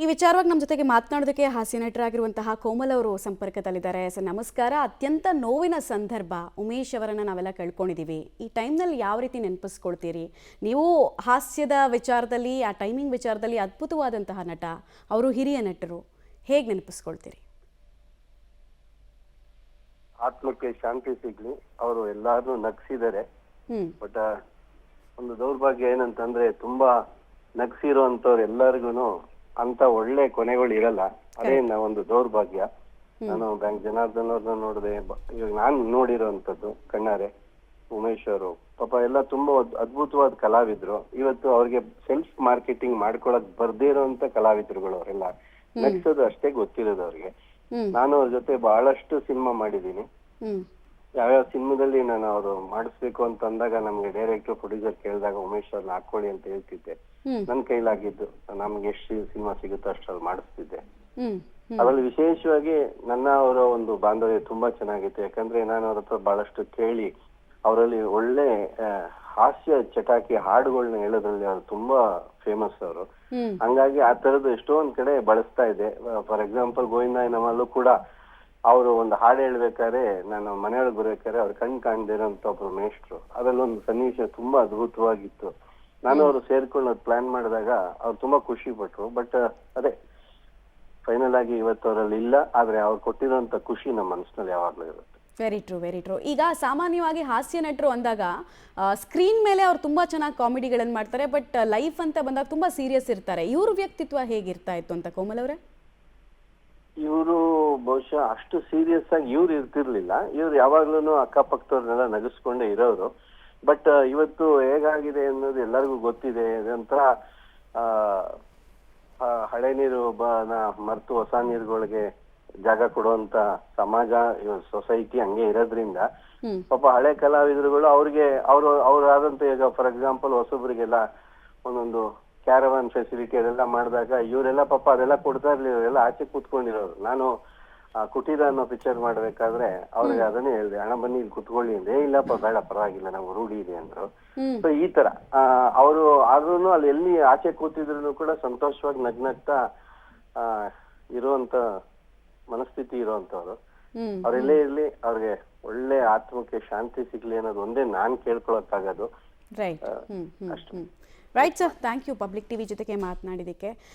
ಈ ವಿಚಾರವಾಗಿ ನಮ್ಮ ಜೊತೆಗೆ ಮಾತನಾಡೋದಕ್ಕೆ ಹಾಸ್ಯ ನಟರಾಗಿರುವಂತಹ ಕೋಮಲ್ ಅವರು ಸಂಪರ್ಕದಲ್ಲಿದ್ದಾರೆ. ಸರ್ ನಮಸ್ಕಾರ. ಅತ್ಯಂತ ನೋವಿನ ಸಂದರ್ಭ ಉಮೇಶ್ ಅವರನ್ನು ನಾವೆಲ್ಲ ಕಳ್ಕೊಂಡಿದ್ದೀವಿ. ಈ ಟೈಮ್ನಲ್ಲಿ ಯಾವ ರೀತಿ ನೆನಪಿಸ್ಕೊಳ್ತೀರಿ? ನೀವು ಹಾಸ್ಯದ ವಿಚಾರದಲ್ಲಿ, ಆ ಟೈಮಿಂಗ್ ವಿಚಾರದಲ್ಲಿ ಅದ್ಭುತವಾದಂತಹ ನಟ, ಅವರು ಹಿರಿಯ ನಟರು, ಹೇಗೆ ನೆನಪಿಸ್ಕೊಳ್ತೀರಿ? ಆತ್ಮಕ್ಕೆ ಶಾಂತಿ ಸಿಗ್ಲಿ. ಅವರು ಎಲ್ಲಾರು ನಗ್ಸಿದ್ದಾರೆ. ಬಟ್ ಒಂದು ದೌರ್ಭಾಗ್ಯ ಏನಂತಂದ್ರೆ ತುಂಬಾ ನಗ್ಸಿರುವಂತವ್ರು ಎಲ್ಲರಿಗೂ ಅಂತ ಒಳ್ಳೆ ಕೊನೆಗಳು ಇರಲ್ಲ. ಅದೇ ಒಂದು ದೌರ್ಭಾಗ್ಯ. ನಾನು ಬ್ಯಾಂಕ್ ಜನಾರ್ದನ್ ಅವ್ರನ್ನ ನೋಡಿದೆ, ಇವಾಗ ನಾನು ನೋಡಿರೋಂಥದ್ದು ಕಣ್ಣಾರೆ. ಉಮೇಶ್ ಅವರು ಪಾಪ ಎಲ್ಲ ತುಂಬಾ ಅದ್ಭುತವಾದ ಕಲಾವಿದ್ರು. ಇವತ್ತು ಅವ್ರಿಗೆ ಸೆಲ್ಫ್ ಮಾರ್ಕೆಟಿಂಗ್ ಮಾಡ್ಕೊಳಕ್ ಬರ್ದೇ ಇರೋಂತ ಕಲಾವಿದ್ರುಗಳು ಅವರೆಲ್ಲ. ನಗ್ಸೋದು ಅಷ್ಟೇ ಗೊತ್ತಿರೋದು ಅವ್ರಿಗೆ. ನಾನು ಅವ್ರ ಜೊತೆ ಬಹಳಷ್ಟು ಸಿನಿಮಾ ಮಾಡಿದೀನಿ. ಯಾವ್ಯಾವ ಸಿನಿಮಾದಲ್ಲಿ ನಾನು ಅವರು ಮಾಡಿಸ್ಬೇಕು ಅಂತ ಅಂದಾಗ ನಮ್ಗೆ ಡೈರೆಕ್ಟರ್ ಪ್ರೊಡ್ಯೂಸರ್ ಕೇಳಿದಾಗ ಉಮೇಶ್ ಅವ್ರನ್ನ ಹಾಕೊಳ್ಳಿ ಅಂತ ಹೇಳ್ತಿದ್ದೆ. ನನ್ ಕೈಲಾಗಿದ್ದು ನಮ್ಗೆ ಎಷ್ಟು ಸಿನಿಮಾ ಸಿಗುತ್ತೋ ಅಷ್ಟ್ರಲ್ಲಿ ಮಾಡಿಸ್ತಿದ್ದೆ. ಅದ್ರಲ್ಲಿ ವಿಶೇಷವಾಗಿ ನನ್ನ ಅವರ ಒಂದು ಬಾಂಧವ್ಯ ತುಂಬಾ ಚೆನ್ನಾಗಿತ್ತು. ಯಾಕಂದ್ರೆ ನಾನು ಅವ್ರ ಹತ್ರ ಬಹಳಷ್ಟು ಕೇಳಿ ಅವರಲ್ಲಿ ಒಳ್ಳೆ ಹಾಸ್ಯ ಚಟಾಕಿ ಹಾಡುಗಳನ್ನ ಹೇಳೋದ್ರಲ್ಲಿ ಅವ್ರು ತುಂಬಾ ಫೇಮಸ್ ಅವರು. ಹಂಗಾಗಿ ಆ ತರದ್ದು ಎಷ್ಟೊಂದ್ ಕಡೆ ಬಳಸ್ತಾ ಇದೆ. ಫಾರ್ ಎಕ್ಸಾಂಪಲ್ ಗೋವಿಂದ ನಮ್ಮಲ್ಲೂ ಕೂಡ ಅವರು ಒಂದು ಹಾಡು ಹೇಳ್ಬೇಕಾದ್ರೆ ನಾನು ಮನೆಯೊಳಗೆ ಬರ್ಬೇಕಾದ್ರೆ ಅವ್ರ ಕಣ್ ಕಾಣದೇ ಇರೋಂತ ಒಬ್ರು ಮೇಷ್ಟ್ರು. ಅದ್ರಲ್ಲಿ ಒಂದು ಸನ್ನಿವೇಶ ತುಂಬಾ ಅದ್ಭುತವಾಗಿತ್ತು. ನಾನು ಅವರು ಸೇರ್ಕೊಂಡು ಪ್ಲಾನ್ ಮಾಡಿದಾಗ ಅವ್ರು ತುಂಬಾ ಖುಷಿ ಪಟ್ರು. ಬಟ್ ಅದೇ ಫೈನಲ್ ಆಗಿ ಇವತ್ತು ಅವರಲ್ಲಿ ಇಲ್ಲ. ಆದ್ರೆ ಅವ್ರು ಕೊಟ್ಟಿರೋಂತ ಖುಷಿ ನಮ್ಮ ಮನಸ್ಸಿನಲ್ಲಿ ಯಾವಾಗ್ಲೂ ಇರುತ್ತೆ. Very true, very true. ಈಗ ಸಾಮಾನ್ಯವಾಗಿ ಹಾಸ್ಯ ನಟರು ಅಂದಾಗ ಸ್ಕ್ರೀನ್ ಮೇಲೆ ಅವ್ರು ತುಂಬಾ ಚೆನ್ನಾಗಿ ಕಾಮಿಡಿಗಳನ್ನು ಮಾಡ್ತಾರೆ. ಬಟ್ ಲೈಫ್ ಅಂತ ಬಂದಾಗ ತುಂಬಾ ಸೀರಿಯಸ್ ಇರ್ತಾರೆ. ಇವ್ರ ವ್ಯಕ್ತಿತ್ವ ಹೇಗಿರ್ತಾ ಇತ್ತು ಅಂತ ಕೋಮಲ್ ಅವರೇ? ಇವರು ಬಹುಶಃ ಅಷ್ಟು ಸೀರಿಯಸ್ ಆಗಿ ಇವ್ರು ಇರ್ತಿರ್ಲಿಲ್ಲ. ಇವ್ರು ಯಾವಾಗ್ಲೂ ಅಕ್ಕಪಕ್ಕದವ್ರನ್ನೆಲ್ಲ ನಗಿಸ್ಕೊಂಡೇ ಇರೋರು. ಬಟ್ ಇವತ್ತು ಹೇಗಾಗಿದೆ ಅನ್ನೋದು ಎಲ್ಲರಿಗೂ ಗೊತ್ತಿದೆ. ಇದೊಂಥರ ಹಳೆ ನೀರು ಮರೆತು ಹೊಸ ನೀರುಗಳಿಗೆ ಜಾಗ ಕೊಡುವಂತ ಸಮಾಜ, ಸೊಸೈಟಿ ಹಂಗೆ ಇರೋದ್ರಿಂದ ಪಾಪ ಹಳೆ ಕಲಾವಿದರುಗಳು ಅವ್ರಾದಂತ ಈಗ ಫಾರ್ ಎಕ್ಸಾಂಪಲ್ ಹೊಸಬ್ರಿಗೆಲ್ಲ ಒಂದೊಂದು ಕ್ಯಾರವಾನ್ ಫೆಸಿಲಿಟಿ ಅದೆಲ್ಲ ಮಾಡಿದಾಗ ಇವರೆಲ್ಲ ಪಾಪ ಅದೆಲ್ಲ ಕೊಡ್ತಾ ಇರ್ಲಿಲ್ಲ. ಇವರೆಲ್ಲ ಆಚೆ ಕೂತ್ಕೊಂಡಿರೋರು. ನಾನು ಕುಟೀರ ಅನ್ನೋ ಪಿಕ್ಚರ್ ಮಾಡ್ಬೇಕಾದ್ರೆ ಅವ್ರಿಗೆ ಅದನ್ನೇ ಹೇಳಿದೆ, ಹಣ ಬನ್ನಿ ಇಲ್ಲಿ ಕುತ್ಕೊಳ್ಳಿ ಅಂದ್ರೆ, ಇಲ್ಲಪ್ಪ ಬೇಡ ಪರವಾಗಿಲ್ಲ ನಮ್ಗೆ ರೂಢಿ ಇದೆ ಅಂದ್ರು. ಸೊ ಈ ತರ ಅವರು ಆದ್ರೂ ಅಲ್ಲಿ ಎಲ್ಲಿ ಆಚೆ ಕೂತಿದ್ರು ಕೂಡ ಸಂತೋಷವಾಗಿ ನಗ್ನಗ್ತಾ ಇರುವಂತ ಮನಸ್ಥಿತಿ ಇರುವಂತವ್ರು. ಅವ್ರೆಲ್ಲೇ ಇರ್ಲಿ, ಅವ್ರಿಗೆ ಒಳ್ಳೆ ಆತ್ಮಕ್ಕೆ ಶಾಂತಿ ಸಿಗ್ಲಿ ಅನ್ನೋದು ಒಂದೇ ನಾನ್ ಕೇಳ್ಕೊಳಕ್ಕಾಗೋದು. Right. Right sir, thank you public TV ಜೊತೆಗೆ ಮಾತನಾಡಿದ್ದಕ್ಕೆ.